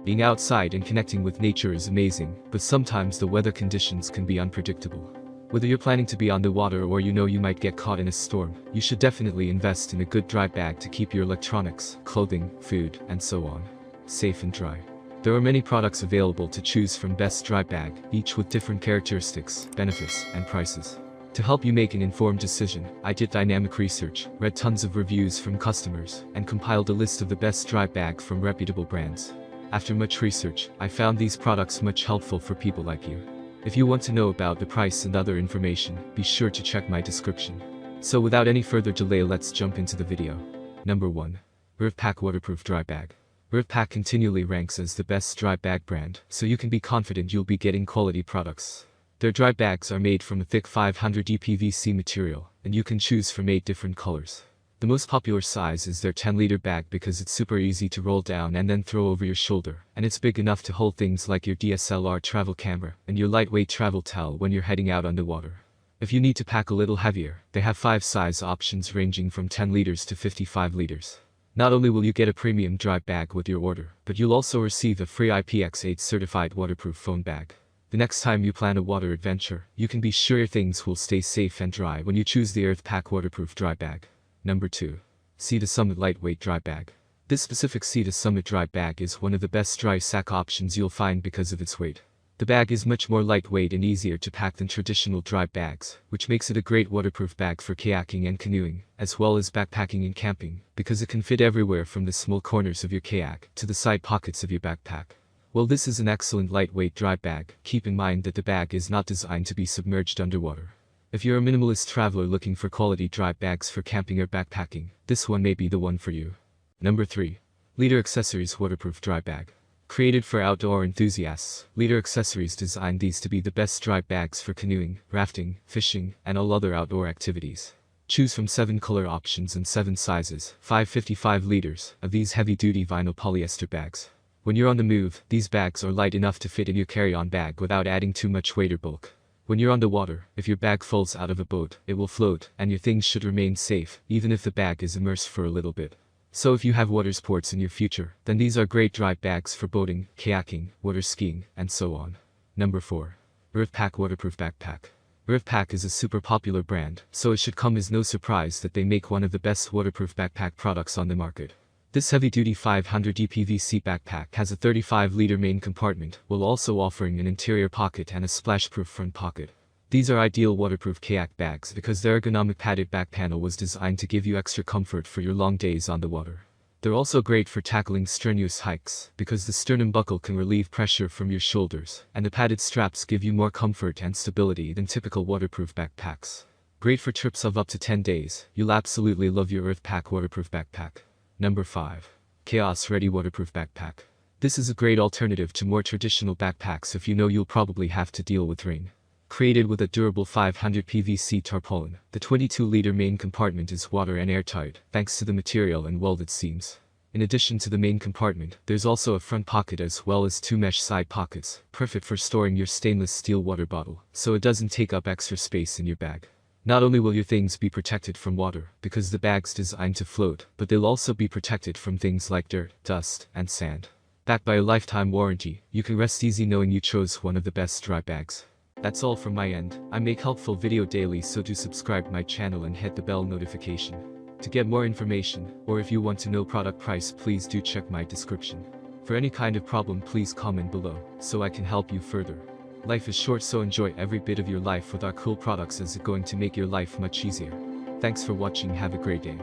Being outside and connecting with nature is amazing, but sometimes the weather conditions can be unpredictable. Whether you're planning to be on the water or you know you might get caught in a storm, you should definitely invest in a good dry bag to keep your electronics, clothing, food, and so on safe and dry. There are many products available to choose from best dry bag, each with different characteristics, benefits, and prices. To help you make an informed decision, I did dynamic research, read tons of reviews from customers, and compiled a list of the best dry bag from reputable brands. After much research, I found these products much helpful for people like you. If you want to know about the price and other information, be sure to check my description. So without any further delay, let's jump into the video. Number 1. Earthpack Waterproof Dry Bag. Earthpack continually ranks as the best dry bag brand, so you can be confident you'll be getting quality products. Their dry bags are made from a thick 500 PVC material, and you can choose from 8 different colors. The most popular size is their 10-liter bag because it's super easy to roll down and then throw over your shoulder, and it's big enough to hold things like your DSLR travel camera and your lightweight travel towel when you're heading out on the water. If you need to pack a little heavier, they have 5 size options ranging from 10 liters to 55 liters. Not only will you get a premium dry bag with your order, but you'll also receive a free IPX8 certified waterproof phone bag. The next time you plan a water adventure, you can be sure your things will stay safe and dry when you choose the Earthpack Waterproof Dry Bag. Number 2. Sea to Summit Lightweight Dry Bag. This specific Sea to Summit dry bag is one of the best dry sack options you'll find because of its weight. The bag is much more lightweight and easier to pack than traditional dry bags, which makes it a great waterproof bag for kayaking and canoeing, as well as backpacking and camping, because it can fit everywhere from the small corners of your kayak to the side pockets of your backpack. While this is an excellent lightweight dry bag, keep in mind that the bag is not designed to be submerged underwater. If you're a minimalist traveler looking for quality dry bags for camping or backpacking, this one may be the one for you. Number 3. Leader Accessories Waterproof Dry Bag. Created for outdoor enthusiasts, Leader Accessories designed these to be the best dry bags for canoeing, rafting, fishing, and all other outdoor activities. Choose from 7 color options and 7 sizes, 555 liters, of these heavy-duty vinyl polyester bags. When you're on the move, these bags are light enough to fit in your carry-on bag without adding too much weight or bulk. When you're on the water, if your bag falls out of a boat, it will float, and your things should remain safe, even if the bag is immersed for a little bit. So if you have water sports in your future, then these are great dry bags for boating, kayaking, water skiing, and so on. Number 4. Earthpack Waterproof Backpack. Earthpack is a super popular brand, so it should come as no surprise that they make one of the best waterproof backpack products on the market. This heavy-duty 500 PVC backpack has a 35-liter main compartment, while also offering an interior pocket and a splash-proof front pocket. These are ideal waterproof kayak bags because their ergonomic padded back panel was designed to give you extra comfort for your long days on the water. They're also great for tackling strenuous hikes, because the sternum buckle can relieve pressure from your shoulders, and the padded straps give you more comfort and stability than typical waterproof backpacks. Great for trips of up to 10 days, you'll absolutely love your Earthpack Waterproof Backpack. Number 5. Chaos Ready Waterproof Backpack. This is a great alternative to more traditional backpacks if you know you'll probably have to deal with rain. Created with a durable 500 PVC tarpaulin, the 22-liter main compartment is water and airtight, thanks to the material and welded seams. In addition to the main compartment, there's also a front pocket as well as 2 mesh side pockets, perfect for storing your stainless steel water bottle, so it doesn't take up extra space in your bag. Not only will your things be protected from water, because the bag's designed to float, but they'll also be protected from things like dirt, dust, and sand. Backed by a lifetime warranty, you can rest easy knowing you chose one of the best dry bags. That's all from my end. I make helpful video daily, so do subscribe my channel and hit the bell notification. To get more information, or if you want to know product price, please do check my description. For any kind of problem, please comment below, so I can help you further. Life is short, so enjoy every bit of your life with our cool products, as it's going to make your life much easier. Thanks for watching, have a great day.